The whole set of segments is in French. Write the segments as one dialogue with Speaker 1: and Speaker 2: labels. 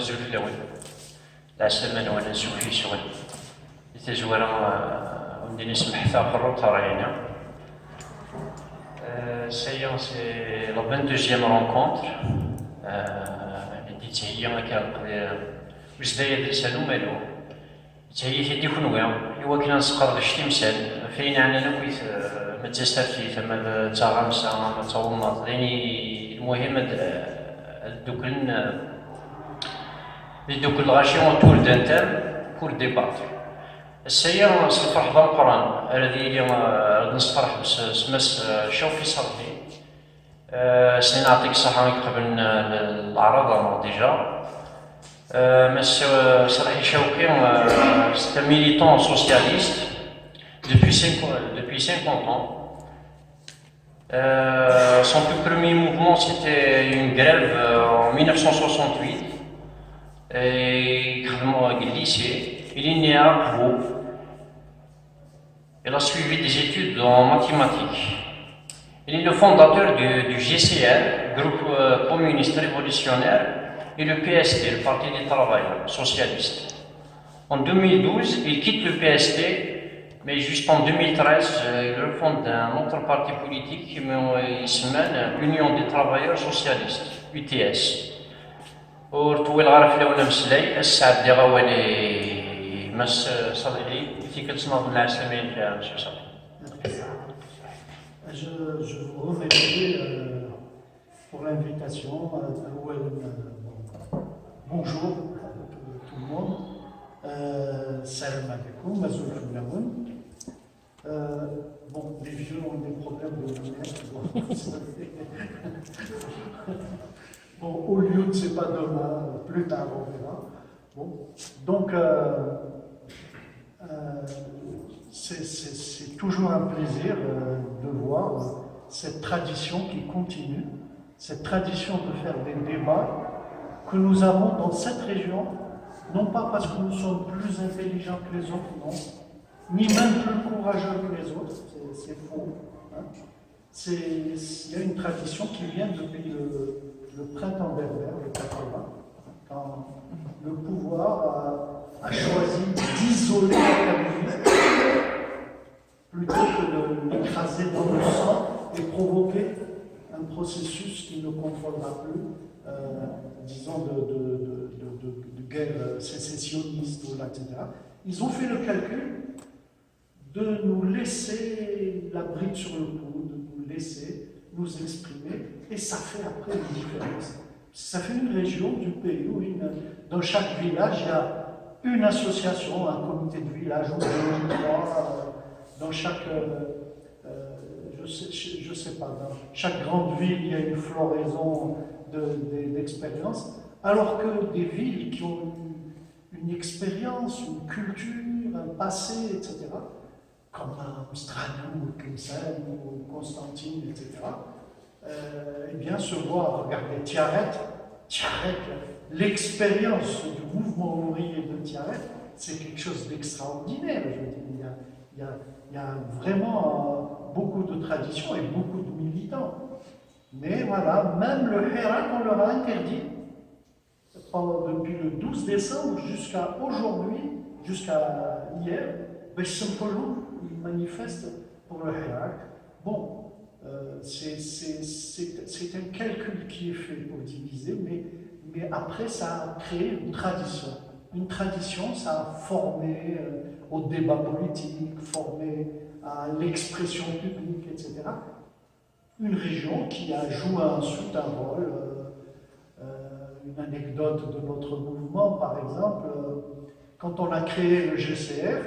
Speaker 1: الفلاوي العسل من وانا نسوق في شغل التجوال وندير نسمح حتى قرب تراينا سيا سي لا 22e rencontre اللي تهيا ما كان واش داير لسانو مالو تهيا كيدي كنويا ايوا كنا نسقر داك التمثال فين عندنا كويس ما تسترتي ثم تاغمسا ما تاوماط يعني المهم دوك الغاشي اونتور دان تام بور ديباتر السيارة نصفرح ذا القرآن هذه اللي نصفرح بس سمس شوفي صرفي سنين نعطيك الصحة قبل الأعراض ديجا مس صلاحي شوقي c'est un militant socialiste depuis 50 ans. Son tout premier mouvement c'était une grève en 1968 et il lycée. Il est né à Pau. Il a suivi des études en mathématiques. Il est le fondateur du GCR, groupe communiste révolutionnaire, et le PST, le Parti des travailleurs socialistes. En 2012, il quitte le PST, mais juste en 2013, il refonde un autre parti politique qui s'appelle Union des travailleurs socialistes, UTS. وطويل غارف لونا مسلاي الساعة دي غوالي مس صديقي كي كتصنع العسلمين فيها ماشي صافي.
Speaker 2: Je vous remercie pour l'invitation. Bonjour tout le monde. Salam alaikum, mazoul fulaoun. Bon, les vieux ont des problèmes de lunettes. Bon, au lieu de c'est pas demain, plus tard on verra. Bon, donc c'est toujours un plaisir de voir cette tradition qui continue, cette tradition de faire des débats que nous avons dans cette région, non pas parce que nous sommes plus intelligents que les autres, non, ni même plus courageux que les autres, c'est faux. Hein. Il y a une tradition qui vient depuis le printemps berbère, le 80, quand le pouvoir a choisi d'isoler la Kabylie plutôt que de l'écraser dans le sang et provoquer un processus qui ne contrôlera plus, disons, de guerre sécessionniste, etc. Ils ont fait le calcul de nous laisser la bride sur le cou, de nous laisser nous exprimer, et ça fait après une différence. Ça fait une région du pays où dans chaque village, il y a une association, un comité de village, ou deux, trois, dans chaque, je sais pas, dans chaque grande ville, il y a une floraison d'expériences, alors que des villes qui ont une expérience, une culture, un passé, etc., comme Amsterdam ou Tlemcen ou Constantine, etc., eh bien se voir, regardez Tiaret, l'expérience du mouvement ouvrier de Tiaret, c'est quelque chose d'extraordinaire. Je veux dire, il y a vraiment beaucoup de traditions et beaucoup de militants. Mais voilà, même le Hirak, on leur a interdit, depuis le 12 décembre jusqu'à aujourd'hui, jusqu'à hier, ils manifestent pour le Hirak. Bon, c'est un calcul qui est fait pour diviser, mais après ça a créé une tradition. Une tradition, ça a formé au débat politique, formé à l'expression publique, etc. Une région qui a joué ensuite un rôle. Une anecdote de notre mouvement, par exemple, quand on a créé le GCR,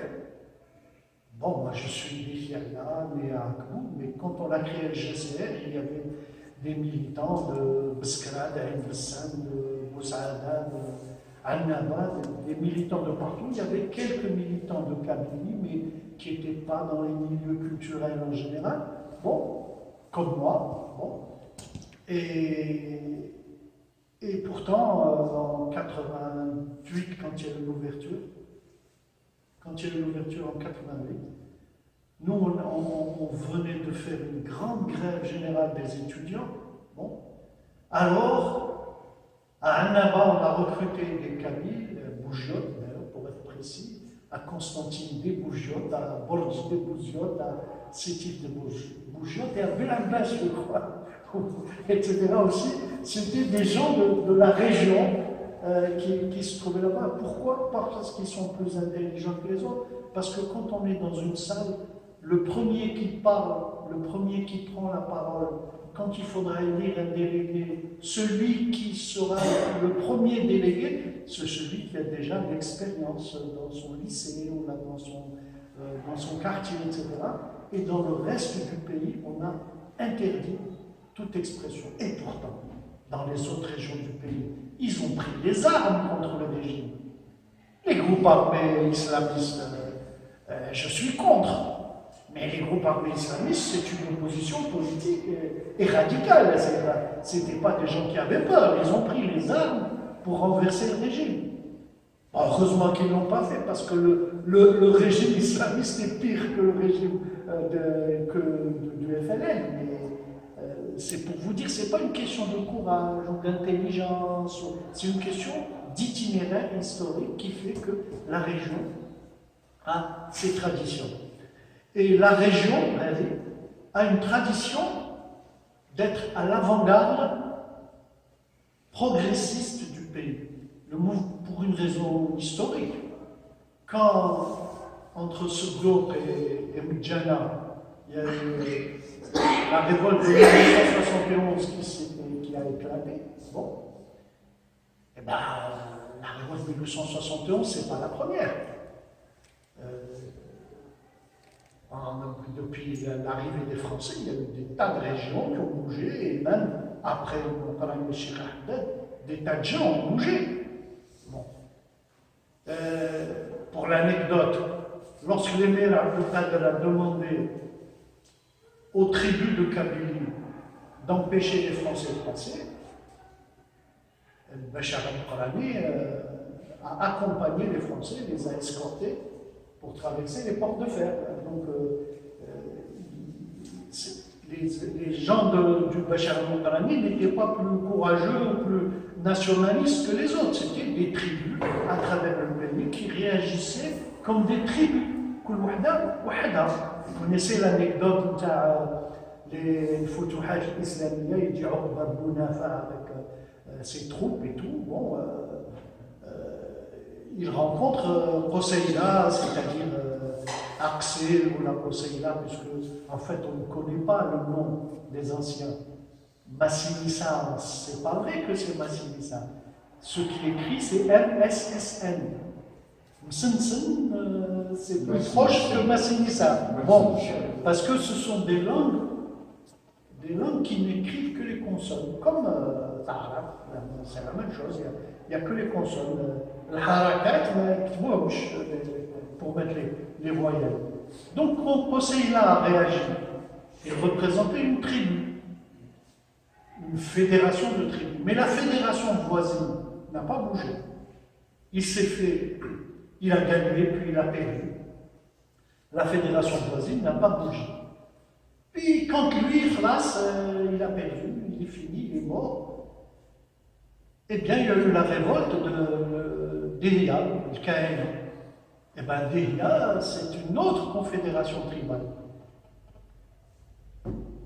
Speaker 2: bon, moi je suis né à Akbou, mais quand on a créé le GCR, il y avait des militants de Beskra, d'Ain Bessan, de Boussaada, de Al-Naba, des militants de partout. Il y avait quelques militants de Kabylie, mais qui n'étaient pas dans les milieux culturels en général. Bon, comme moi. Bon. Et pourtant, en 88, quand il y a eu l'ouverture en 88, nous, on venait de faire une grande grève générale des étudiants. Bon. Alors, À Annaba, on a recruté des Kabyles, Bougiotes d'ailleurs, pour être précis, à Constantine des Bougiotes, à Borj des Bougiotes, à Sétif des Bougiotes et à Belambas, je crois, etc. aussi. C'était des gens de la région qui se trouvaient là-bas. Pourquoi? Pas parce qu'ils sont plus intelligents que les autres, parce que quand on est dans une salle, le premier qui parle, le premier qui prend la parole, quand il faudra élire un délégué, celui qui sera le premier délégué, c'est celui qui a déjà l'expérience dans son lycée ou là dans son quartier, etc. Et dans le reste du pays, on a interdit toute expression. Et pourtant, dans les autres régions du pays, ils ont pris les armes contre le régime. Les groupes armés islamistes, je suis contre. Mais les groupes armés islamistes, c'est une opposition politique et radicale. Ce n'étaient pas des gens qui avaient peur. Ils ont pris les armes pour renverser le régime. Heureusement qu'ils ne l'ont pas fait, parce que le régime islamiste est pire que le régime du FLN. Mais c'est pour vous dire, ce n'est pas une question de courage ou d'intelligence, c'est une question d'itinéraire historique qui fait que la région a ses traditions. Et la région, a une tradition d'être à l'avant-garde progressiste du pays. Pour une raison historique. Quand, entre Sogor et Mujana, il y a eu la révolte de 1971 qui a éclaté, bon, et ben, la révolte de 1971, ce n'est pas la première. Depuis l'arrivée des Français, il y a eu des tas de régions qui ont bougé, et même après le Cheikh Ahmed, des tas de gens ont bougé. Bon. Pour l'anecdote, lorsque l'émir Abdelkader a demandé aux tribus de Kabylie d'empêcher les Français de passer, Bachar el-Qarani a accompagné les Français, les a escortés pour traverser les portes de fer. Donc, les gens du Bachar el-Qarani n'étaient pas plus courageux ou plus nationalistes que les autres. C'était des tribus à travers le pays qui réagissaient comme des tribus. Vous connaissez l'anecdote des Futuhat islamiques, il dit avec ses troupes et tout. Bon, il rencontre Qusayla, c'est-à-dire Axel ou la Qusayla, puisque en fait on ne connaît pas le nom des anciens. Massinissa, c'est pas vrai que c'est Massinissa. Ce qui est écrit, c'est MSSN. Msensen, c'est plus proche que Massinissa. Bon, parce que ce sont des langues qui n'écrivent que les consonnes. Comme Tarab, c'est la même chose, il n'y a que les consonnes. Le harakat, pour mettre les voyelles. Donc, quand Qusayla a réagi, il représentait une tribu, une fédération de tribus. Mais la fédération voisine n'a pas bougé. Il s'est fait, il a gagné, puis il a perdu. La fédération voisine n'a pas bougé. Puis, quand lui, Khlas, il a perdu, il est fini, il est mort, eh bien, il y a eu la révolte de Dihya, le Kaïna. Eh bien, Dihya, c'est une autre confédération tribale.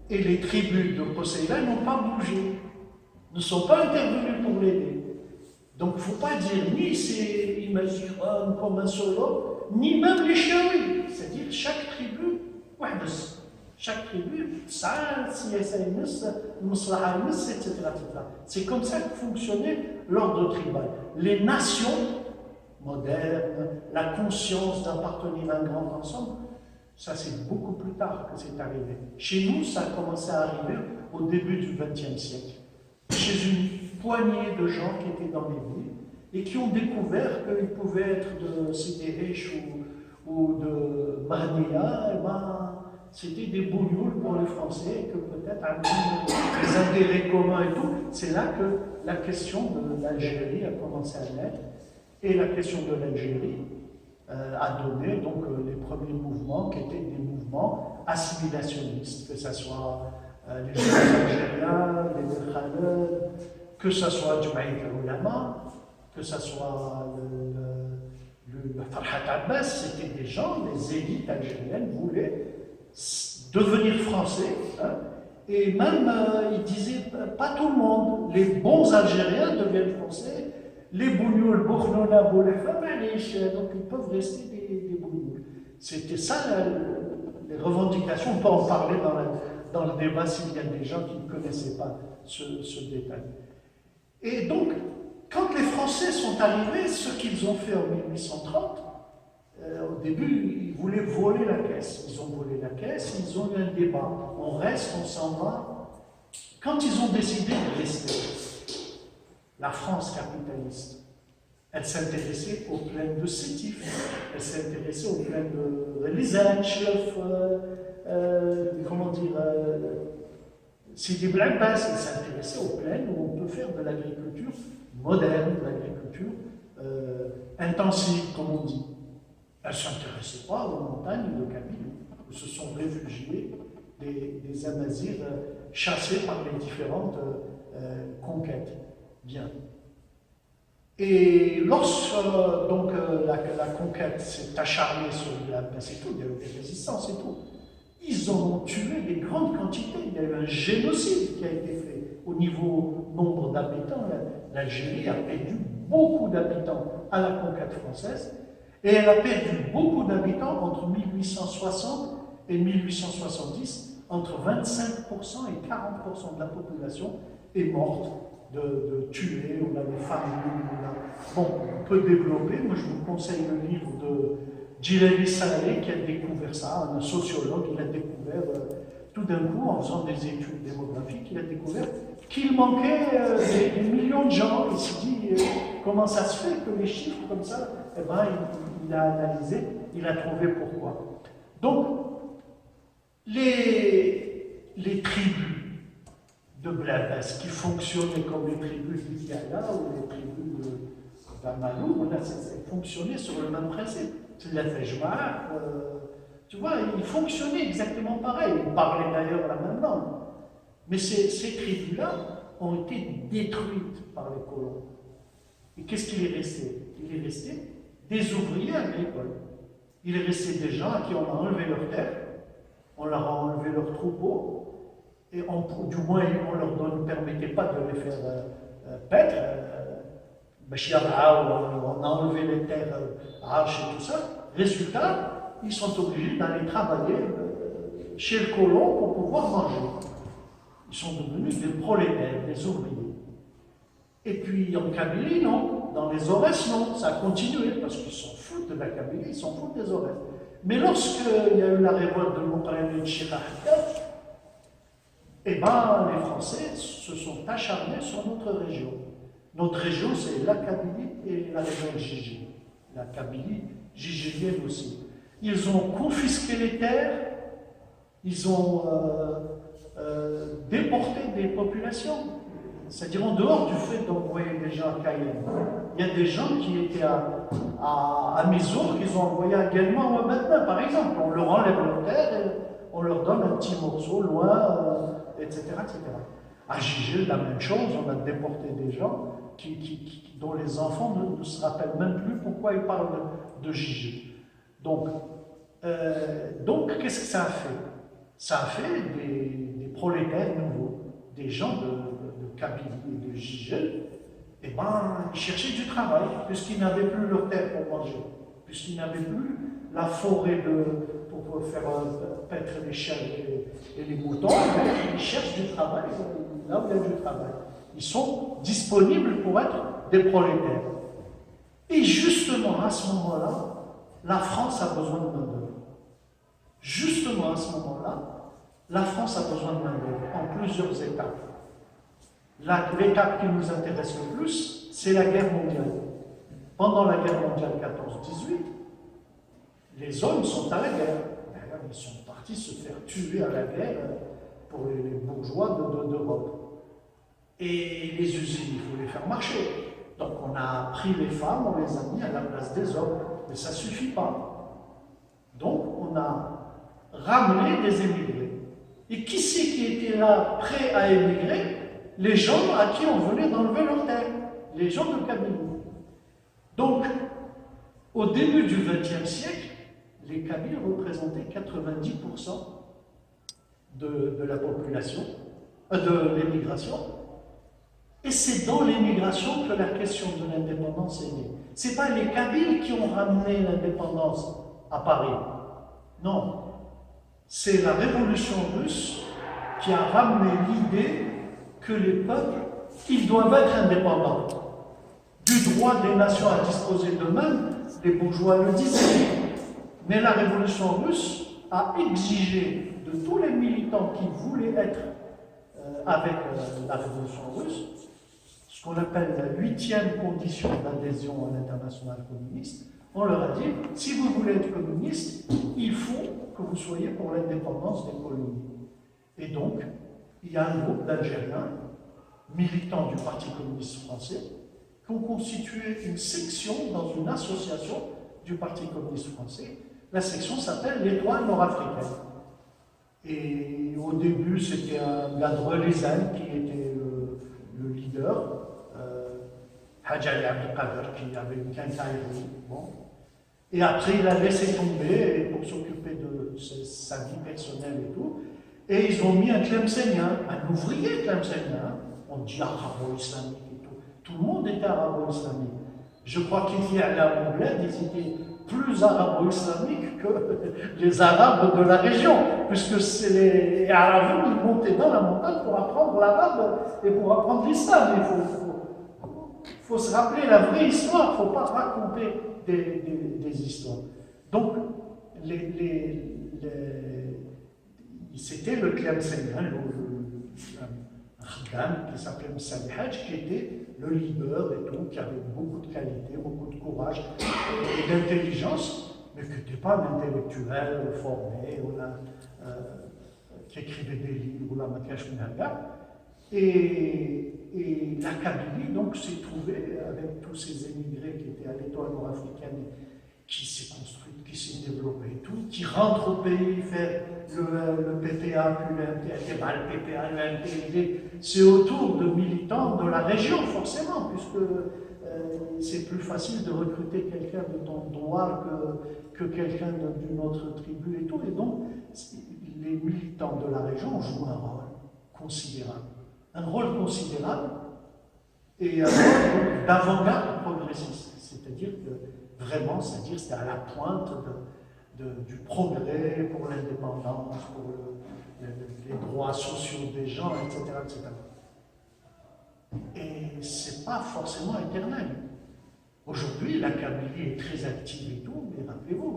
Speaker 2: Et les tribus de Qusayla n'ont pas bougé, ne sont pas intervenues pour l'aider. Donc, il ne faut pas dire ni c'est Imagiran comme un seul homme, ni même les Chaouis. C'est-à-dire chaque tribu, chaque tribu, etc. C'est comme ça que fonctionnait l'ordre tribal. Les nations modernes, la conscience d'appartenir à un grand ensemble, ça c'est beaucoup plus tard que c'est arrivé. Chez nous, ça a commencé à arriver au début du XXe siècle. Chez une poignée de gens qui étaient dans les villes et qui ont découvert qu'ils pouvaient être de Sidi Hech ou de Mahnia, et ben, c'était des bougnoules pour les Français, que peut-être des intérêts communs et tout. C'est là que la question de l'Algérie a commencé à naître. Et la question de l'Algérie a donné donc les premiers mouvements qui étaient des mouvements assimilationnistes, que ce soit les jeunes algériens, les Khaled, que ce soit Jamaïd al-Ulama, que ce soit le Farhat Abbas, c'était des gens, les élites algériennes voulaient devenir français, hein, et même ils disaient pas tout le monde, les bons Algériens deviennent français, les bougnoul, Bournouna, Boulefa, donc ils peuvent rester des bougnoul. C'était ça les revendications, on peut en parler dans le débat s'il y a des gens qui ne connaissaient pas ce détail. Et donc, quand les Français sont arrivés, ce qu'ils ont fait en 1830, au début, ils voulaient voler la caisse. Ils ont volé la caisse, ils ont eu un débat. On reste, on s'en va. Quand ils ont décidé de rester, la France capitaliste, elle s'intéressait aux plaines de Sétif, elle s'intéressait aux plaines de Lizanchef, comment dire, Sidi Bel Abbas, elle s'intéressait aux plaines où on peut faire de l'agriculture moderne, de l'agriculture intensive, comme on dit. Elle ne s'intéressait pas aux montagnes de Kabylie, où se sont réfugiés des Amazirs chassés par les différentes conquêtes. Bien. Et lorsque donc, la conquête s'est acharnée sur la place et tout, il y a eu des résistances et tout, ils ont tué des grandes quantités. Il y a eu un génocide qui a été fait au niveau nombre d'habitants. L'Algérie a perdu beaucoup d'habitants à la conquête française et elle a perdu beaucoup d'habitants entre 1860 et 1870. Entre 25% et 40% de la population est morte de tuer, on a des familles, Bon, on peut développer. Moi, je vous conseille le livre de Djilali Saleh qui a découvert ça, un sociologue. Il a découvert, tout d'un coup, en faisant des études démographiques, il a découvert qu'il manquait des millions de gens. Il s'est dit, comment ça se fait que les chiffres comme ça, eh ben, il a analysé, il a trouvé pourquoi. Donc, les tribus de Blabès qui fonctionnaient comme les tribus d'Idiala ou les tribus d'Amalou, elles fonctionnaient sur le même principe. C'est la Fejma, tu vois, ils fonctionnaient exactement pareil. Ils parlaient d'ailleurs la même langue. Mais ces tribus-là ont été détruites par les colons. Et qu'est-ce qu'il est resté? Il est resté des ouvriers agricoles. Il est resté des gens à qui on a enlevé leurs terres, on leur a enlevé leurs troupeaux, et du moins on leur ne permettait pas de les faire paître. On a enlevé les terres haches et tout ça. Résultat, ils sont obligés d'aller travailler chez le colon pour pouvoir manger. Ils sont devenus des prolétaires, des ouvriers. Et puis en Kabylie, non. Dans les Aurès, non. Ça a continué parce qu'ils s'en foutent de la Kabylie, ils s'en foutent des Aurès. Mais lorsqu'il y a eu la révolte de Moukhaï de Chirakhia, eh ben, les Français se sont acharnés sur notre région. Notre région, c'est la Kabylie et la région de Gigi. La Kabylie gigélienne aussi. Ils ont confisqué les terres, ils ont déporté des populations. C'est-à-dire en dehors du fait d'envoyer des gens à Cayenne. Il y a des gens qui étaient à Mizour qu'ils ont envoyés également à Maintenant, par exemple. On leur enlève leur terre et on leur donne un petit morceau loin, etc., etc. À Gigel, la même chose, on a déporté des gens dont les enfants ne se rappellent même plus pourquoi ils parlent de Gigel. Donc qu'est-ce que ça a fait? Ça a fait des prolétaires nouveaux, des gens de Kabylie et de Gigel. Eh ben, ils cherchaient du travail, puisqu'ils n'avaient plus leur terre pour manger, puisqu'ils n'avaient plus la forêt pour faire paître les chèvres et les moutons. Ils cherchent du travail, là où il y a du travail. Ils sont disponibles pour être des prolétaires. Et justement, à ce moment-là, la France a besoin de main-d'œuvre. Justement, à ce moment-là, la France a besoin de main-d'œuvre en plusieurs étapes. L'étape qui nous intéresse le plus, c'est la guerre mondiale. Pendant la guerre mondiale 14-18, les hommes sont à la guerre. Ils sont partis se faire tuer à la guerre pour les bourgeois d'Europe. Et les usines, il faut les faire marcher. Donc on a pris les femmes, on les a mis à la place des hommes. Mais ça ne suffit pas. Donc on a ramené des émigrés. Et qui c'est qui était là, prêt à émigrer? les gens à qui on venait d'enlever leur terre, les gens de Kabylie. Donc, au début du XXe siècle, les Kabyles représentaient 90% de la population, de l'émigration. Et c'est dans l'émigration que la question de l'indépendance est née. Ce n'est pas les Kabyles qui ont ramené l'indépendance à Paris. Non. C'est la révolution russe qui a ramené l'idée que les peuples, ils doivent être indépendants. Du droit des nations à disposer d'eux-mêmes, les bourgeois le disaient. Mais la révolution russe a exigé de tous les militants qui voulaient être avec la révolution russe, ce qu'on appelle la 8e condition d'adhésion à l'internationale communiste. On leur a dit, si vous voulez être communiste, il faut que vous soyez pour l'indépendance des colonies. Et donc, il y a un groupe d'Algériens, militants du Parti communiste français, qui ont constitué une section dans une association du Parti communiste français. La section s'appelle l'Étoile nord-africaine. Et au début, c'était un gars de Relizane qui était le leader, Hadj Ali Abdelkader, qui avait une quincaillerie. Bon. Et après, il a laissé tomber pour s'occuper de sa vie personnelle et tout. Et ils ont mis un tlemcenien, un ouvrier tlemcenien. On dit arabo-islamique et tout. Tout le monde était arabo-islamique. Je crois qu'il y a la bled, ils étaient plus arabo-islamiques que les Arabes de la région, puisque c'est les Arabes qui montaient dans la montagne pour apprendre l'arabe et pour apprendre l'islam. Il faut se rappeler la vraie histoire, il ne faut pas raconter des histoires. Donc, c'était le Tlemcenien, un qui s'appelait Msali Hadj, qui était le leader et tout, qui avait beaucoup de qualité, beaucoup de courage et d'intelligence, mais qui n'était pas un intellectuel formé, ou qui écrivait des livres, ou la Makash Minhaga. Et la Kabylie, donc, s'est trouvée avec tous ces émigrés qui étaient à l'étoile nord-africaine, qui s'est construite, qui s'est développée et tout, qui rentrent au pays faire le PPA, puis le MPLD, le PPA, le MPLD, c'est autour de militants de la région, forcément, puisque c'est plus facile de recruter quelqu'un de ton droit que quelqu'un d'une autre tribu et tout. Et donc, les militants de la région jouent un rôle considérable. Un rôle considérable et un rôle d'avant-garde progressiste. C'est-à-dire que vraiment, c'était à la pointe du progrès pour l'indépendance, pour les droits sociaux des gens, etc. etc. Et ce n'est pas forcément éternel. Aujourd'hui, la Kabylie est très active et tout, mais rappelez-vous,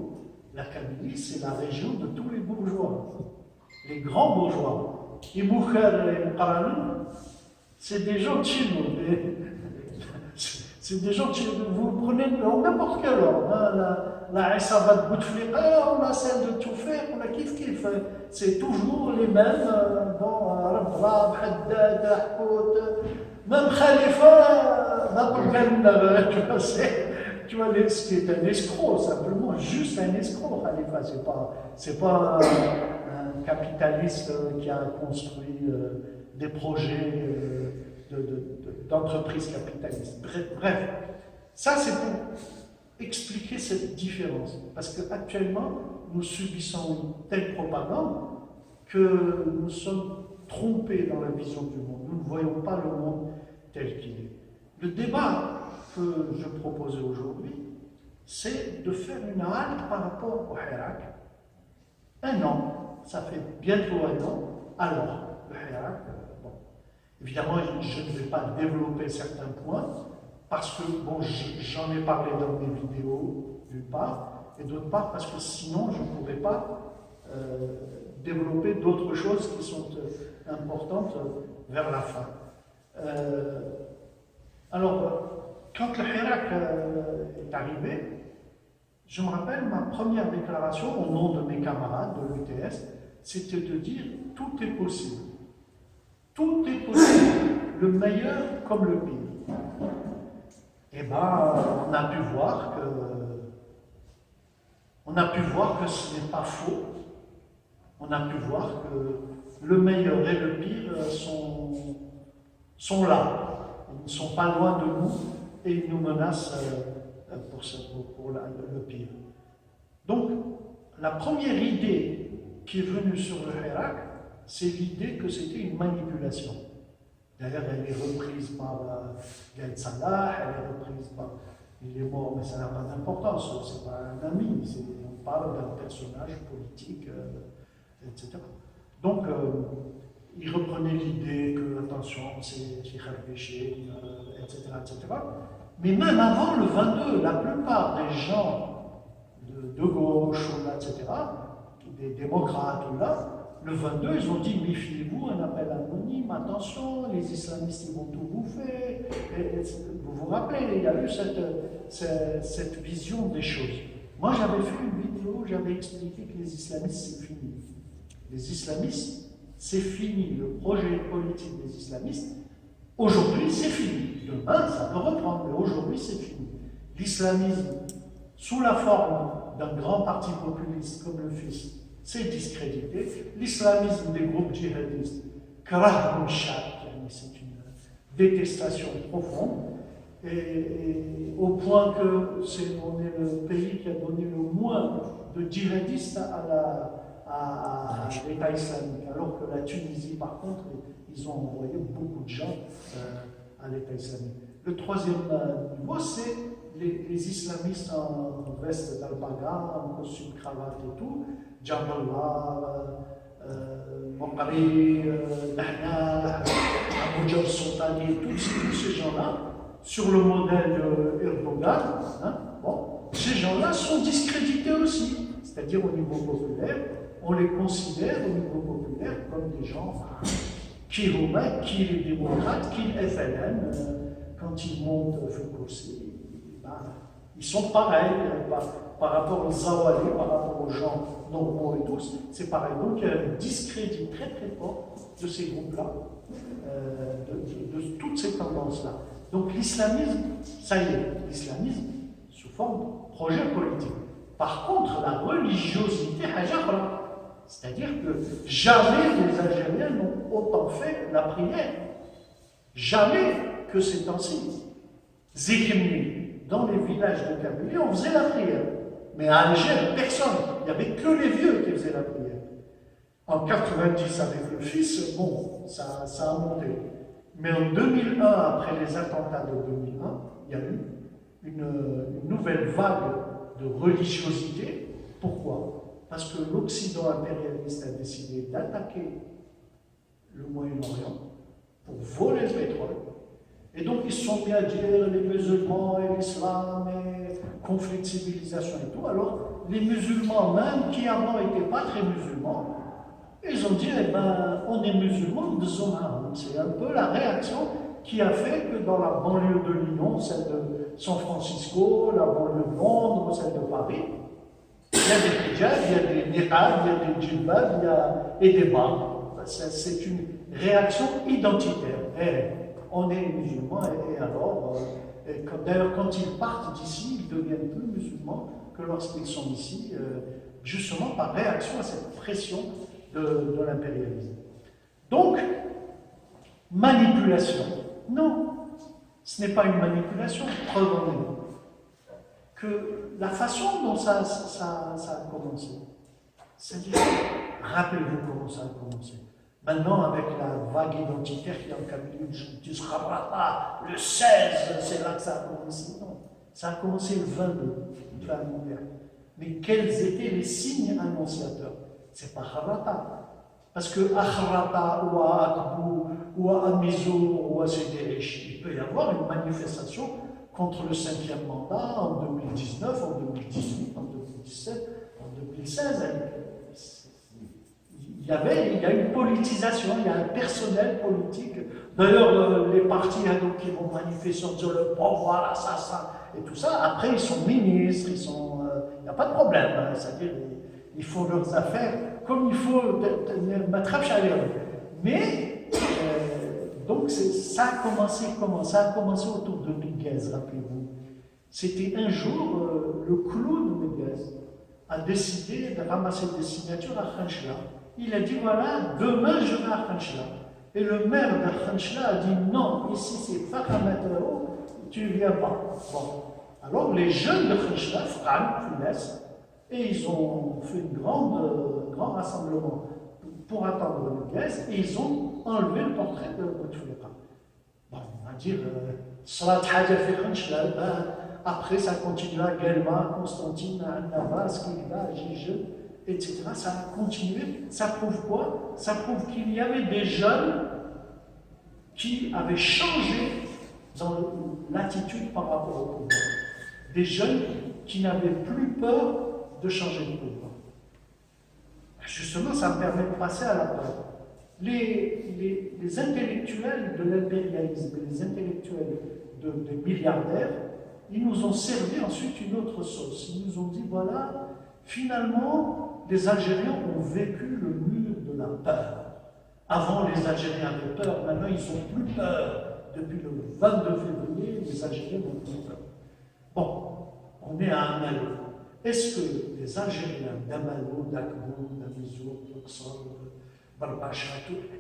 Speaker 2: la Kabylie, c'est la région de tous les bourgeois, les grands bourgeois. C'est des gens de chez nous. C'est des gens de chez nous. Vous prenez n'importe quel ordre. La Issa de Bouteflika, on a celle de Toufer, on a kif. C'est toujours les mêmes. Bon, Rabrab, Haddad, Ahkout, même Khalifa, tu vois, ce qui est un escroc, simplement, juste un escroc, Khalifa. C'est pas un capitaliste qui a construit des projets d'entreprises capitalistes. Bref, ça c'est pour expliquer cette différence. Parce qu'actuellement, nous subissons une telle propagande que nous sommes trompés dans la vision du monde. Nous ne voyons pas le monde tel qu'il est. Le débat que je proposais aujourd'hui, c'est de faire une halte par rapport au Hirak. Un an, ça fait bientôt un an. Alors, le Hirak, bon, évidemment, je ne vais pas développer certains points, parce que, bon, j'en ai parlé dans mes vidéos, d'une part, et d'autre part, parce que sinon, je ne pourrais pas développer d'autres choses qui sont importantes vers la fin. Alors, quand le Hirak est arrivé, je me rappelle ma première déclaration au nom de mes camarades de l'UTS, c'était de dire tout est possible. Tout est possible, le meilleur comme le pire. Eh bien, on a pu voir que ce n'est pas faux. On a pu voir que le meilleur et le pire sont là. Ils ne sont pas loin de nous et ils nous menacent pour le pire. Donc, la première idée qui est venue sur le Hirak, c'est l'idée que c'était une manipulation. D'ailleurs, elle est reprise par Gaïd Salah, elle est reprise par... Il est mort, mais ça n'a pas d'importance, c'est pas un ami, on parle d'un personnage politique, etc. Donc, il reprenait l'idée que, attention, c'est Kharbeché, etc., etc. Mais même avant le 22, la plupart des gens de gauche, etc., des démocrates, là, le 22, ils ont dit, méfiez-vous, un appel anonyme, attention, les islamistes, ils vont tout bouffer. Vous vous rappelez, il y a eu cette vision des choses. Moi, j'avais fait une vidéo, j'avais expliqué que les islamistes, c'est fini. Les islamistes, c'est fini. Le projet politique des islamistes, aujourd'hui, c'est fini. Demain, ça peut reprendre, mais aujourd'hui, c'est fini. L'islamisme, sous la forme d'un grand parti populiste comme le FIS, c'est discrédité. L'islamisme des groupes djihadistes, c'est une détestation profonde, et au point que on est le pays qui a donné le moins de djihadistes à l'État islamique, alors que la Tunisie, par contre, ils ont envoyé beaucoup de gens à l'État islamique. Le troisième niveau, c'est les islamistes en veste d'alpaga, en costume cravate et tout, Jaballah, Mokhari, Nahna, Abu Jab Sultani, tous ces gens-là, sur le modèle d'Erdogan, ces gens-là sont discrédités aussi. C'est-à-dire au niveau populaire, on les considère au niveau populaire comme des gens qui roumains, qui les démocrates, qui les FLN, quand ils montent Foucault-Sy, ils sont pareils par rapport aux Zawali, par rapport aux gens normaux et tous, c'est pareil. Donc il y a un discrédit très très fort de ces groupes-là, de toutes ces tendances-là. Donc l'islamisme, ça y est, l'islamisme sous forme de projet politique. Par contre, la religiosité, c'est-à-dire que jamais les Algériens n'ont autant fait la prière. Jamais que ces temps-ci. Zikimni, dans les villages de Kabylie, on faisait la prière. Mais à Alger, personne. Il n'y avait que les vieux qui faisaient la prière. En 90, avec le fils, bon, ça a monté. Mais en 2001, après les attentats de 2001, il y a eu une nouvelle vague de religiosité. Pourquoi? Parce que l'Occident impérialiste a décidé d'attaquer le Moyen-Orient pour voler le pétrole. Et donc ils se sont mis à dire les musulmans et l'islam et conflit de civilisation et tout. Alors les musulmans même, qui avant n'étaient pas très musulmans, ils ont dit, eh ben, on est musulmans de Zoma. C'est un peu la réaction qui a fait que dans la banlieue de Lyon, celle de San Francisco, la banlieue de Londres, celle de Paris, il y a des hijabs, il y a des niqabs, il y a des djilbabs, et des bas. C'est une réaction identitaire. On est musulmans, et alors, d'ailleurs, quand ils partent d'ici, ils deviennent plus musulmans que lorsqu'ils sont ici, justement par réaction à cette pression de l'impérialisme. Donc, manipulation. Non, ce n'est pas une manipulation, preuve en est. Que la façon dont ça a commencé, c'est-à-dire, rappelez-vous comment ça a commencé. Maintenant, avec la vague identitaire qui est en Kabylie, tu seras pas le 16, c'est là que ça a commencé. Non, ça a commencé le 22, une guerre mondiale. Mais quels étaient les signes annonciateurs? C'est pas Harata. Parce que à Harata, ou à Akbou, ou à Amizo, ou à Sédérechi, il peut y avoir une manifestation contre le 5e mandat en 2019, en 2018, en 2017, en 2016. Il y a une politisation, il y a un personnel politique. D'ailleurs, les partis qui vont manifester en disant le pouvoir, ça, et tout ça, après ils sont ministres, il n'y a pas de problème. Hein, c'est-à-dire, ils font leurs affaires comme il faut, mais donc ça a commencé comment? Ça a commencé autour de Miguez, rappelez-vous. C'était un jour, le clown Miguez a décidé de ramasser des signatures à Khanchla. Il a dit voilà, demain je vais à Khanchla. Et le maire de Khanchla a dit non, ici c'est Fakamatao, tu ne viens pas. Bon. Alors les jeunes de Khanchla, et ils ont fait un grand rassemblement pour attendre le gaz et ils ont enlevé le portrait de Bouteflika. Bon, on va dire, Salat Haja fi Khanchla, après ça continue à Guelma, Constantine, à Navas, Kilba, Gige, etc. Ça a continué. Ça prouve quoi? Ça prouve qu'il y avait des jeunes qui avaient changé dans l'attitude par rapport au pouvoir. Des jeunes qui n'avaient plus peur de changer de pouvoir. Justement, ça me permet de passer à la peur. Les intellectuels de l'impérialisme, les intellectuels des milliardaires, ils nous ont servi ensuite une autre sauce. Ils nous ont dit, voilà, finalement, les Algériens ont vécu le mur de la peur. Avant, les Algériens avaient peur, maintenant, ils n'ont plus peur. Depuis le 22 février, les Algériens n'ont plus peur. Bon, on est à un malheur. Est-ce que les Algériens d'Amalo, d'Akbou, d'Amizour, d'Oxor, Barbacha,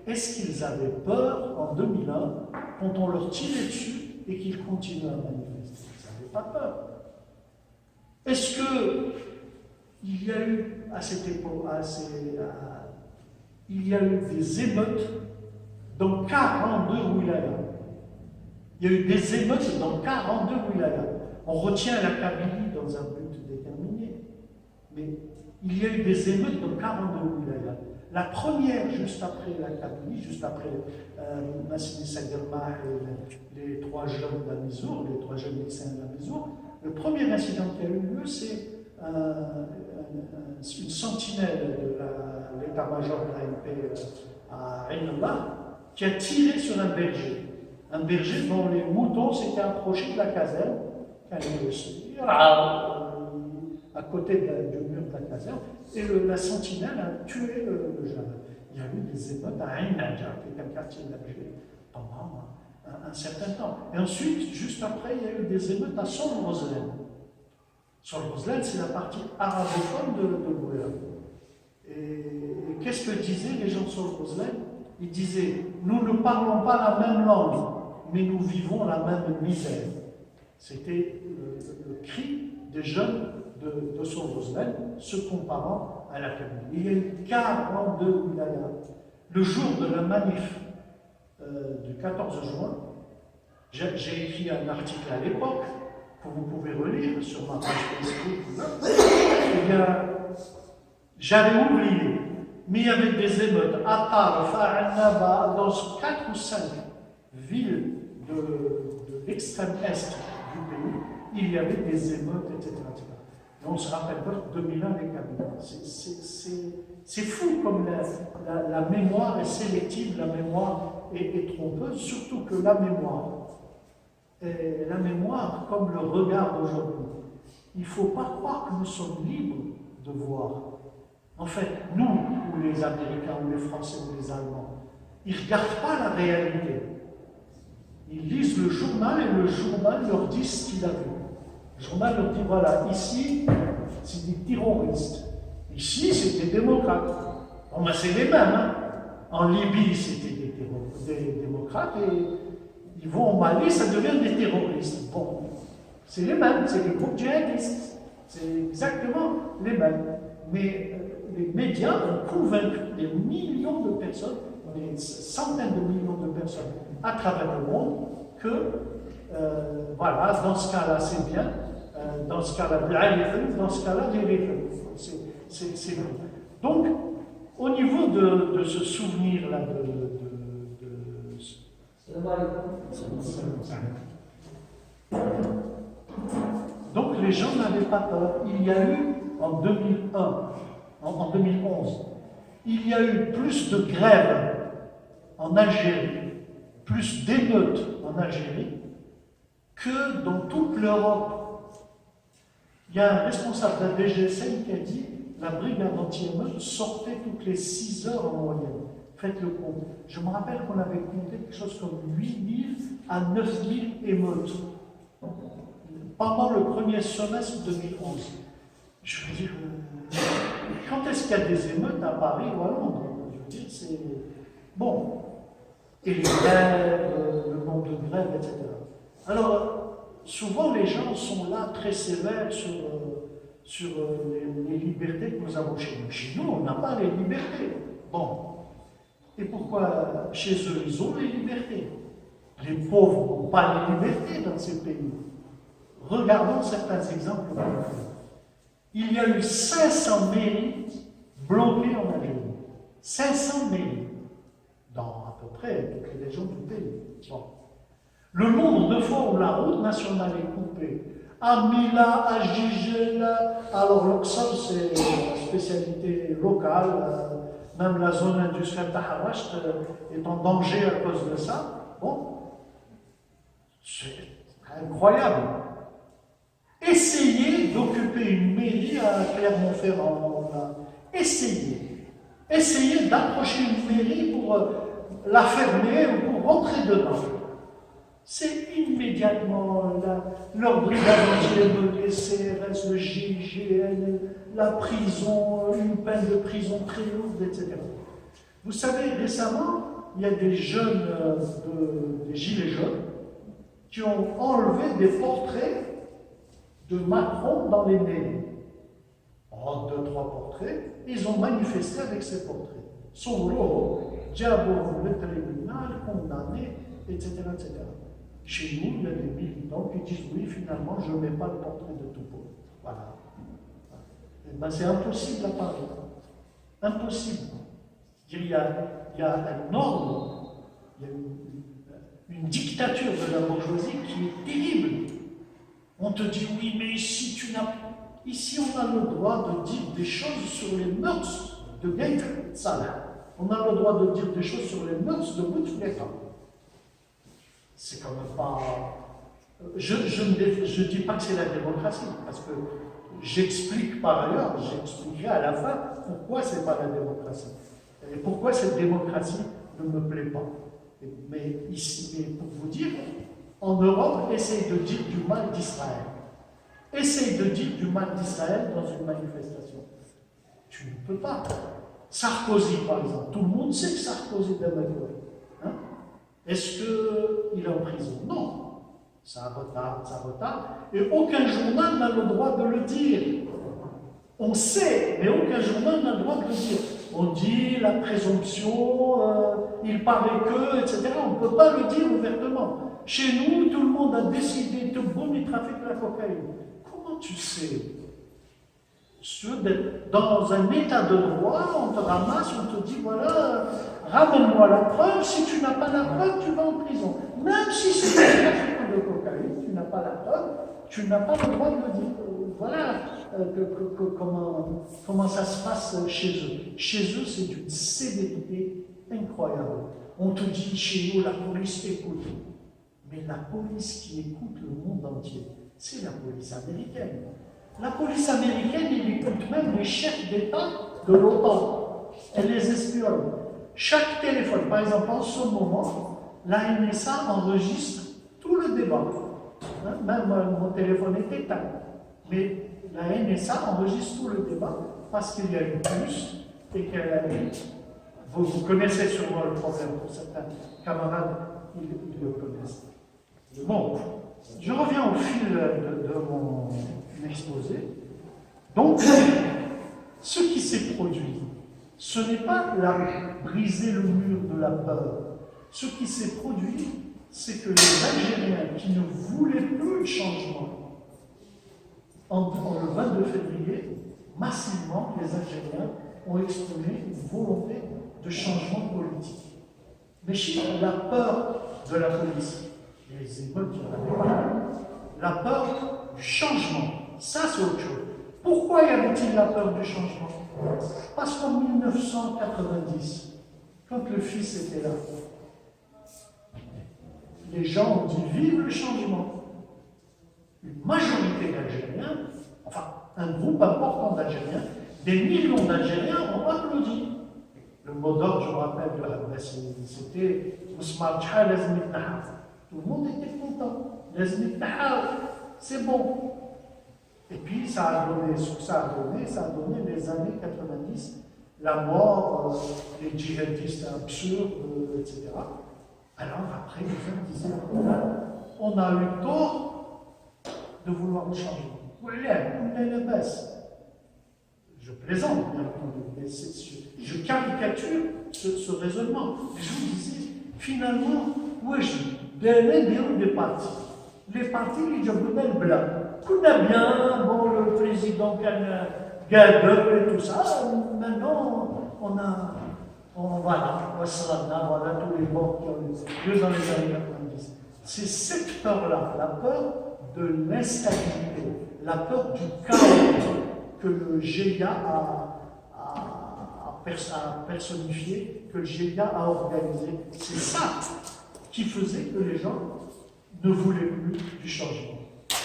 Speaker 2: est-ce qu'ils avaient peur en 2001 quand on leur tirait dessus et qu'ils continuaient à manifester? Ils n'avaient pas peur. Est-ce qu'il y a eu à cette époque, il y a eu des émeutes dans 42 wilayas? Il y a eu des émeutes dans 42 wilayas. On retient la Kabylie dans un but déterminé, mais il y a eu des émeutes dans 42 wilayas. La première, juste après la Kabylie, juste après Massini Sagerma et les trois jeunes d'Amizour, les trois jeunes lycéens d'Amizour, le premier incident qui a eu lieu, c'est une sentinelle de l'état-major de l'ANP à Ain-Allah qui a tiré sur un berger. Un berger dont les moutons s'étaient approchés de la caserne, à côté du mur de la caserne, et la sentinelle a tué le jeune. Il y a eu des émeutes à Ain-Nadja, qui est un quartier d'Alger, pendant un certain temps. Et ensuite, juste après, il y a eu des émeutes à Sol-Roslaine. Sol-Roslaine, c'est la partie arabophone de l'Ouest. Et qu'est-ce que disaient les gens de Sol-Roslaine? Ils disaient, nous ne parlons pas la même langue, mais nous vivons la même misère. C'était le cri des jeunes de Sol-Roslaine se comparant à la Kabylie. Il y a eu 42 wilayas. Le jour de la manif du 14 juin, j'ai écrit un article à l'époque que vous pouvez relire sur ma page Facebook. Eh bien, j'avais oublié, mais il y avait des émeutes à Tarf, à Annaba, dans 4 ou 5 villes de l'extrême est du pays, il y avait des émeutes, etc. Et on se rappelle pas 2001 les Kabyles. C'est fou comme la mémoire est sélective, la mémoire est trompeuse, surtout que la mémoire, comme le regard d'aujourd'hui, il ne faut pas croire que nous sommes libres de voir. En fait, nous, ou les Américains, ou les Français, ou les Allemands, ils ne regardent pas la réalité. Ils lisent le journal et le journal leur dit ce qu'il a vu. Le journal leur dit, voilà, ici, c'est des terroristes. Ici, c'est des démocrates. Bon, ben, c'est les mêmes. Hein. En Libye, c'était des démocrates et ils vont au Mali, ça devient des terroristes. Bon, c'est les mêmes, c'est des groupes djihadistes. C'est exactement les mêmes. Mais les médias ont convaincu des millions de personnes, des centaines de millions de personnes à travers le monde que, voilà, dans ce cas-là, c'est bien, dans ce cas-là, dans ce cas-là, c'est bon. Donc, au niveau de ce souvenir-là donc les gens n'avaient pas peur. Il y a eu en 2011, il y a eu plus de grèves en Algérie, plus d'émeutes en Algérie que dans toute l'Europe. Il y a un responsable de la DGSN qui a dit la brigade anti-émeute sortait toutes les 6 heures en moyenne. Faites le compte. Je me rappelle qu'on avait compté quelque chose comme 8000 à 9000 émeutes pendant le premier semestre 2011. Je veux dire, quand est-ce qu'il y a des émeutes à Paris ou à Londres? Je veux dire, c'est... Bon, et les grèves, le nombre de grèves, etc. Alors, souvent les gens sont là très sévères sur les libertés que nous avons chez nous. Chez nous, on n'a pas les libertés. Bon. Et pourquoi chez eux, ils ont les libertés? Les pauvres n'ont pas les libertés dans ces pays. Regardons certains exemples. Il y a eu 500 mairies bloquées en Algérie. 500 mairies. Dans à peu près toutes les régions du pays. Bon. Le nombre de fois où la route nationale est coupée, à Mila, à Gigel, alors l'Oxfam, c'est une spécialité locale, même la zone industrielle Taharacht est en danger à cause de ça. Bon, c'est incroyable. Essayez d'occuper une mairie à Clermont-Ferrand. Essayez. Essayez d'approcher une mairie pour la fermer ou pour rentrer dedans. C'est immédiatement leur brigade entière, le CRS, le GIGN, la prison, une peine de prison très lourde, etc. Vous savez, récemment, il y a des jeunes, des gilets jaunes, qui ont enlevé des portraits de Macron dans les mairies. En 2-3 portraits, ils ont manifesté avec ces portraits. Solo, Diabo, le tribunal, condamné, etc., etc. Chez nous, il y a des militants qui disent oui, finalement, je ne mets pas le portrait de Toupo. Voilà. Et ben, c'est impossible à Paris. Impossible. Il y a un ordre, il y a une dictature de la bourgeoisie qui est terrible. On te dit oui, mais ici, on a le droit de dire des choses sur les mœurs de Gaït Salah. On a le droit de dire des choses sur les mœurs de Bouteflika. C'est quand même pas... Je ne dis pas que c'est la démocratie, parce que j'explique par ailleurs, j'expliquerai à la fin pourquoi ce n'est pas la démocratie. Et pourquoi cette démocratie ne me plaît pas. Mais pour vous dire, en Europe, essaye de dire du mal d'Israël. Essaye de dire du mal d'Israël dans une manifestation. Tu ne peux pas. Sarkozy, par exemple. Tout le monde sait que Sarkozy est démocrate. Hein? Est-ce qu'il est en prison? Non. Ça retarde. Et aucun journal n'a le droit de le dire. On sait, mais aucun journal n'a le droit de le dire. On dit la présomption, il paraît que, etc. On ne peut pas le dire ouvertement. Chez nous, tout le monde a décidé, tout le monde y trafique la cocaïne. Comment tu sais? Dans un état de droit, on te ramasse, on te dit voilà, ramène-moi la preuve, si tu n'as pas la preuve, tu vas en prison. Même si c'est un trafic de cocaïne, tu n'as pas la preuve, tu n'as pas le droit de le dire. Voilà comment ça se passe chez eux. Chez eux, c'est d'une sévérité incroyable. On te dit chez nous, la police écoute. Mais la police qui écoute le monde entier, c'est la police américaine. La police américaine, elle écoute même les chefs d'État de l'OTAN. Elle les espionne. Chaque téléphone, par exemple, en ce moment, la NSA enregistre tout le débat. Hein? Même mon téléphone est éteint. Mais la NSA enregistre tout le débat parce qu'il y a une puce et qu'elle vous connaissez sûrement le problème. Pour certains camarades, ils le connaissent. Bon, je reviens au fil de mon exposé. Donc, ce qui s'est produit, ce n'est pas briser le mur de la peur. Ce qui s'est produit, c'est que les Algériens qui ne voulaient plus de changement, le 22 février, massivement, les Algériens ont exprimé une volonté de changement politique. Mais la peur de la police, les émeutes, il y en avait pas, la peur du changement, ça c'est autre chose. Pourquoi y avait-il la peur du changement? Parce qu'en 1990, quand le fils était là, les gens ont dit vive le changement. Une majorité d'Algériens, enfin un groupe important d'Algériens, des millions d'Algériens ont applaudi. Le mot d'ordre, je me rappelle, c'était Ousmane Tcha, tout le monde était content. C'est bon. Et puis ça a donné ce que ça a donné les années 90, la mort, les djihadistes absurdes, etc. Alors après, les gens disaient, on a eu tort de vouloir le changer. La baisse. Je plaisante, bien entendu, mais je caricature ce raisonnement. Et je vous disais, finalement, des partis. Les partis, les gens de blanc. Tout a bien, bon, le président Gaber et tout ça. Maintenant, voilà, tous les morts qui ont lieu dans les années 90. C'est cette peur-là, la peur de l'instabilité, la peur du chaos que le GIA a personnifié, que le GIA a organisé. C'est ça qui faisait que les gens ne voulaient plus du changement.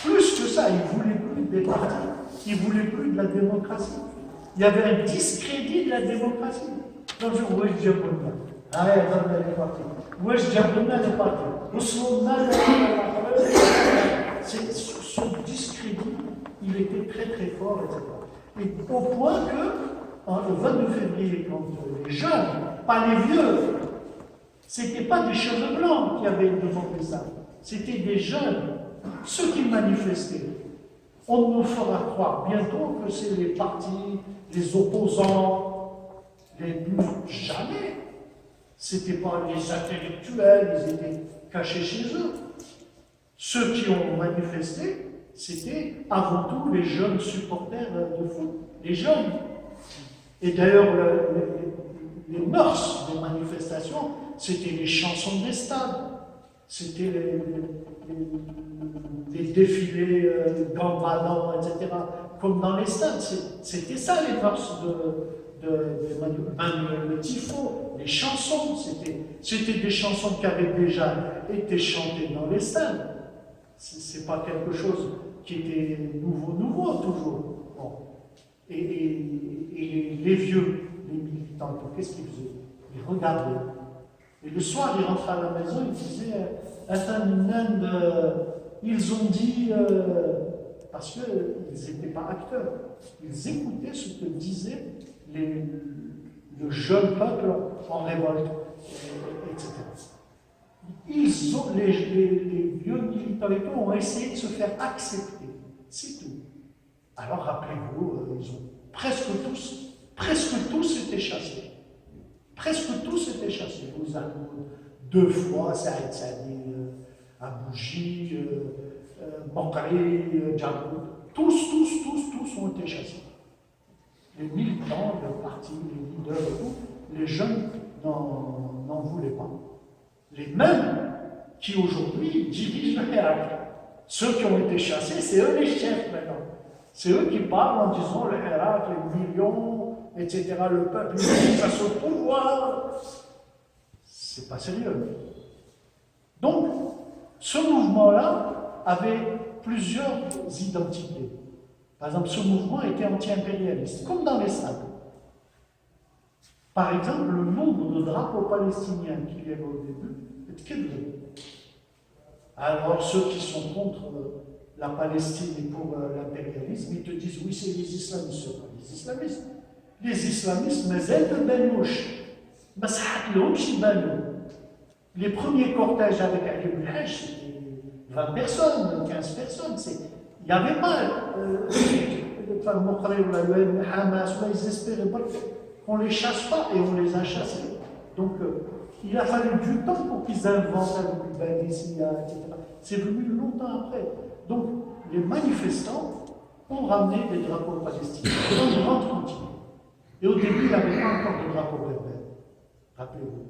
Speaker 2: Plus que ça, ils ne voulaient plus des partis, ils ne voulaient plus de la démocratie. Il y avait un discrédit de la démocratie. Donc, Wesh Djabouna. Ah, les partis. Wesh Djabouna, les partis. Ce discrédit, il était très très fort, etc. Et au point que, le 22 février, quand les jeunes, pas les vieux, c'était pas des cheveux blancs qui avaient demandé ça, c'était des jeunes, ceux qui manifestaient. On nous fera croire bientôt que c'est les partis, les opposants, les plus jamais. C'était pas les intellectuels, ils étaient cachés chez eux. Ceux qui ont manifesté, c'était avant tout les jeunes supporters de foot, les jeunes. Et d'ailleurs, les mœurs des manifestations, c'était les chansons des stades, c'était les défilés gambadants, etc., comme dans les stades. C'était ça les mœurs le tifo, les chansons, c'était des chansons qui avaient déjà été chantées dans les stades. C'est pas quelque chose qui était nouveau toujours. Bon. Et les vieux, les militants, qu'est-ce qu'ils faisaient? Ils regardaient. Et le soir, ils rentraient à la maison, ils disaient ils ont dit, parce qu'ils n'étaient pas acteurs, ils écoutaient ce que disait le jeune peuple en révolte, etc. Les vieux militants et tout ont essayé de se faire accepter, c'est tout. Alors rappelez-vous, ils ont presque tous été chassés. Presque tous étaient chassés. Vous avez 2 fois, Saïd Sadi, Abouji, Bankari, Djaboud, tous ont été chassés. Les militants, le parti, les leaders et tout, les jeunes n'en voulaient pas. Les mêmes qui aujourd'hui dirigent le Hirak. Ceux qui ont été chassés, c'est eux les chefs maintenant. C'est eux qui parlent en disant le Hirak, les millions, etc., le peuple, face au pouvoir. C'est pas sérieux. Donc, ce mouvement-là avait plusieurs identités. Par exemple, ce mouvement était anti-impérialiste, comme dans les stades. Par exemple, le nombre de drapeaux palestiniens qu'il y avait au début est quadruplé. Alors, ceux qui sont contre la Palestine et pour l'impérialisme, ils te disent oui, c'est les islamistes. Ce sont pas les islamistes. Les islamistes, mais elles de Benouche. Les premiers cortèges avec Ali Belhaj, c'était 20 personnes, 15 personnes. Il n'y avait pas le Hamas, ils espéraient pas qu'on ne les chasse pas, et on les a chassés. Donc, il a fallu du temps pour qu'ils inventent la Banicia, etc. C'est venu longtemps après. Donc, les manifestants ont ramené des drapeaux palestiniens dans une grande quantité. Et au début, il n'y avait pas encore de drapeau berbère. Rappelez-vous.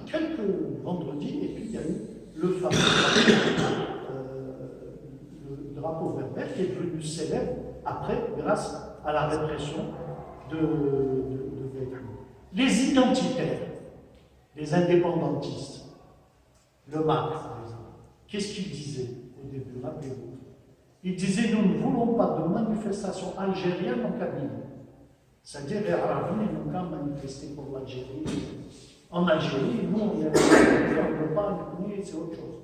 Speaker 2: Quelques vendredis, et puis il y a eu le fameux le drapeau berbère qui est devenu célèbre après, grâce à la répression de Béthune. Les identitaires, les indépendantistes, le MAC, par exemple, qu'est-ce qu'ils disaient au début? Rappelez-vous. Ils disaient nous ne voulons pas de manifestation algérienne en Kabylie. C'est-à-dire les Arabes n'ont qu'à manifester pour l'Algérie. En Algérie, nous, on ne peut pas, c'est autre chose.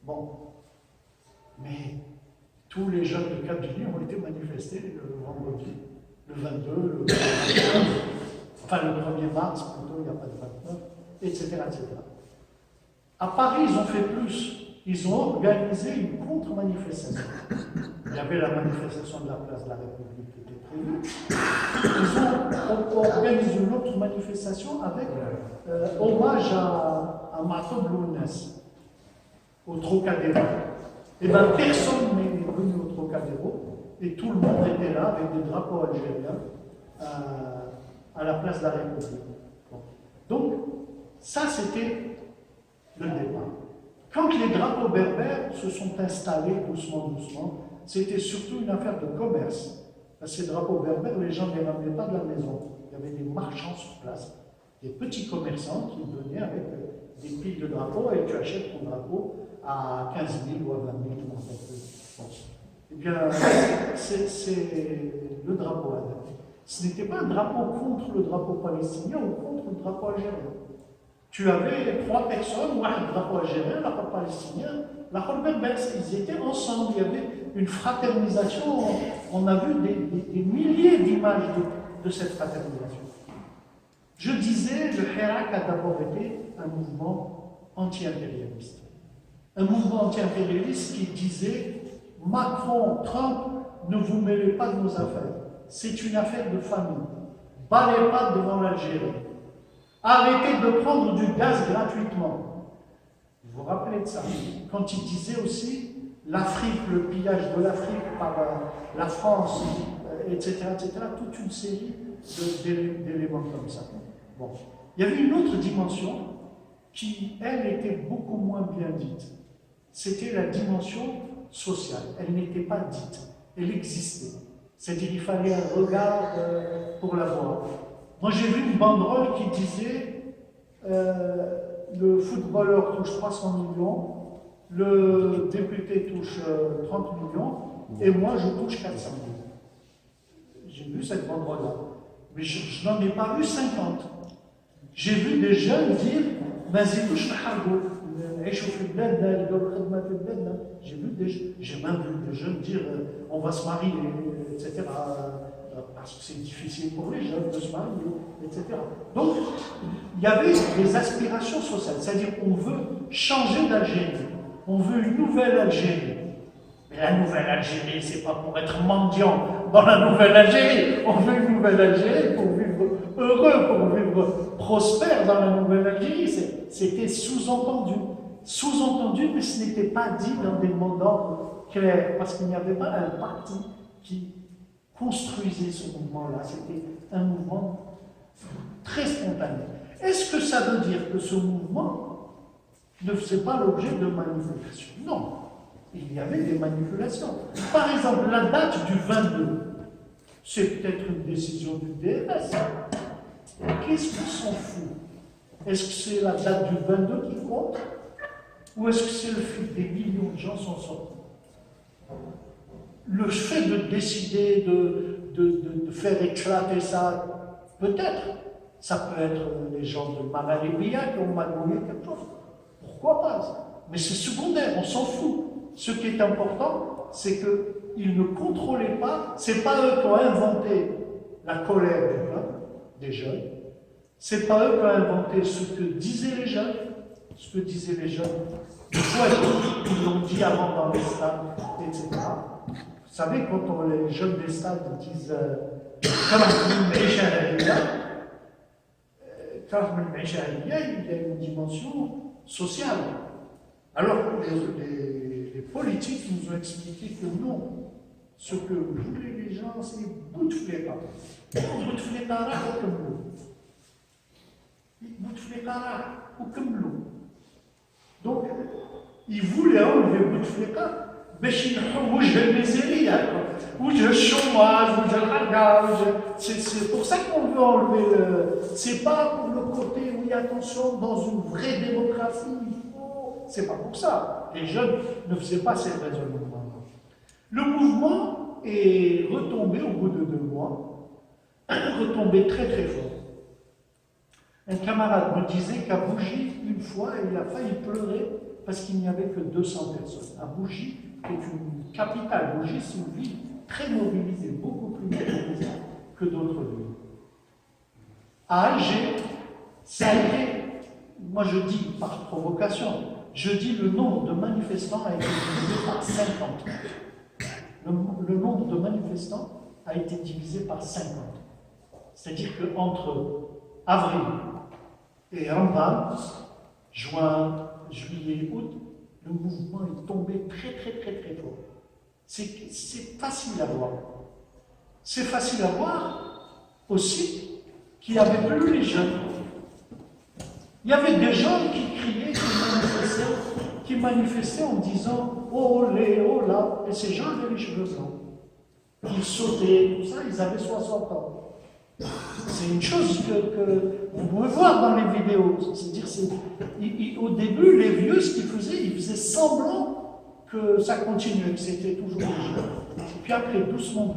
Speaker 2: Bon. Mais tous les jeunes de Kabylie ont été manifestés le vendredi, le 22, le 29, enfin le 1er mars, plutôt, il n'y a pas de 29, etc., etc. À Paris, ils ont fait plus. Ils ont organisé une contre-manifestation. Il y avait la manifestation de la place de la République qui était prévue. Ils ont organisé une autre manifestation avec hommage à Matoub Lounes, au Trocadéro. Et bien, personne n'est venu au Trocadéro et tout le monde était là avec des drapeaux algériens à la place de la République. Donc, ça, c'était le départ. Quand les drapeaux berbères se sont installés doucement, c'était surtout une affaire de commerce. Ces drapeaux berbères, les gens ne les ramenaient pas de la maison. Il y avait des marchands sur place, des petits commerçants qui venaient avec des piles de drapeaux et tu achètes ton drapeau à 15 000 ou à 20 000, en fait. Eh bien, c'est le drapeau adapté. Ce n'était pas un drapeau contre le drapeau palestinien ou contre le drapeau algérien. Tu avais 3 personnes, un drapeau algérien, un drapeau palestinien, la berbère, ils étaient ensemble, il y avait une fraternisation, on a vu des milliers d'images de cette fraternisation. Je disais, le Hirak a d'abord été un mouvement anti-impérialiste. Un mouvement anti-impérialiste qui disait, Macron, Trump, ne vous mêlez pas de nos affaires, c'est une affaire de famille, bas les pattes devant l'Algérie. Arrêtez de prendre du gaz gratuitement. Vous vous rappelez de ça? Quand il disait aussi l'Afrique, le pillage de l'Afrique par la France, etc., toute une série d'éléments comme ça. Bon. Il y avait une autre dimension qui, elle, était beaucoup moins bien dite. C'était la dimension sociale. Elle n'était pas dite, elle existait. C'est-à-dire qu'il fallait un regard pour la voir. Moi, j'ai vu une banderole qui disait le footballeur touche 300 millions, le député touche 30 millions, et moi, je touche 400 millions. J'ai vu cette banderole-là. Mais je n'en ai pas vu 50. J'ai vu des jeunes dire vas-y, touche le hargo. J'ai même vu des jeunes dire on va se marier, etc. Parce que c'est difficile pour les jeunes de se marier, etc. Donc, il y avait des aspirations sociales, c'est-à-dire qu'on veut changer d'Algérie, on veut une nouvelle Algérie. Mais la nouvelle Algérie, c'est pas pour être mendiant dans la nouvelle Algérie, on veut une nouvelle Algérie pour vivre heureux, pour vivre prospère dans la nouvelle Algérie. C'était sous-entendu. Sous-entendu, mais ce n'était pas dit dans des mots d'ordre clairs, parce qu'il n'y avait pas un parti qui construisait ce mouvement-là. C'était un mouvement très spontané. Est-ce que ça veut dire que ce mouvement ne faisait pas l'objet de manipulations? Non, il y avait des manipulations. Par exemple, la date du 22, c'est peut-être une décision du DRS. Qu'est-ce qu'on s'en fout? Est-ce que c'est la date du 22 qui compte? Ou est-ce que c'est le fait que des millions de gens sont sortis? Le fait de décider de faire éclater ça, peut-être, ça peut être les gens de Maralébia qui ont magouillé quelque chose. Pourquoi pas ça? Mais c'est secondaire, on s'en fout. Ce qui est important, c'est qu'ils ne contrôlaient pas, c'est pas eux qui ont inventé la colère des peuples, des jeunes, c'est pas eux qui ont inventé ce que disaient les jeunes, ce que disaient les jeunes, des fois ils l'ont dit avant dans les stades, etc. Vous savez, quand les jeunes des stades disent il y a une dimension sociale. Alors les politiques nous ont expliqué que non, ce que voulaient les gens, c'est Bouteflika. Bouteflika ou Kemlou. Donc, ils voulaient enlever Bouteflika. C'est pour ça qu'on veut enlever c'est pas pour le côté, oui, attention, dans une vraie démocratie, c'est pas pour ça. Les jeunes ne faisaient pas ces raisonnements. Le mouvement est retombé au bout de 2 mois, retombé très très fort. Un camarade me disait qu'à Bougie, une fois, il a failli pleurer parce qu'il n'y avait que 200 personnes. À Bougie, qui est une capitale, Bougie, c'est une ville très mobilisée, beaucoup plus mobilisée que d'autres villes. À Alger, ça a été, moi je dis par provocation, je dis le nombre de manifestants a été divisé par 50. Le nombre de manifestants a été divisé par 50. C'est-à-dire qu'entre avril et Ramadan, juin, juillet, août, le mouvement est tombé très fort. C'est facile à voir. C'est facile à voir aussi qu'il n'y avait plus les jeunes. Il y avait des gens qui criaient, qui manifestaient en disant « Oh les, oh là !» Et ces gens avaient les cheveux blancs. Ils sautaient, tout ça, ils avaient 60 ans. C'est une chose que vous pouvez voir dans les vidéos. C'est-à-dire, au début, les vieux, ce qu'ils faisaient, ils faisaient semblant que ça continuait, que c'était toujours les jeunes. Et puis après, doucement,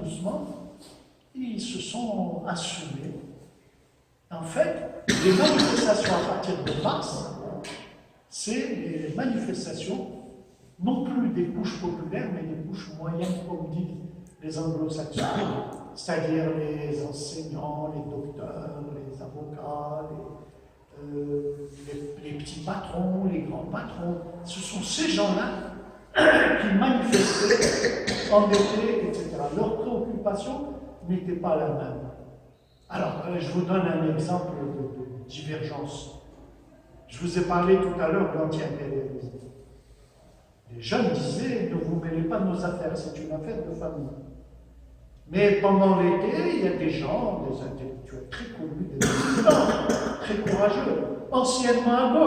Speaker 2: ils se sont assumés. En fait, les manifestations à partir de mars, c'est les manifestations, non plus des couches populaires, mais des couches moyennes, comme disent les anglo-saxons, c'est-à-dire les enseignants, les docteurs, les avocats, les petits patrons, les grands patrons. Ce sont ces gens-là qui manifestaient en été, etc. Leur préoccupation n'était pas la même. Alors, je vous donne un exemple de divergence. Je vous ai parlé tout à l'heure de l'anti-impérialisme. Les jeunes disaient, ne vous mêlez pas de nos affaires, c'est une affaire de famille. Mais pendant l'été, il y a des gens, des intellectuels très connus, des militants très courageux, anciennement à gauche.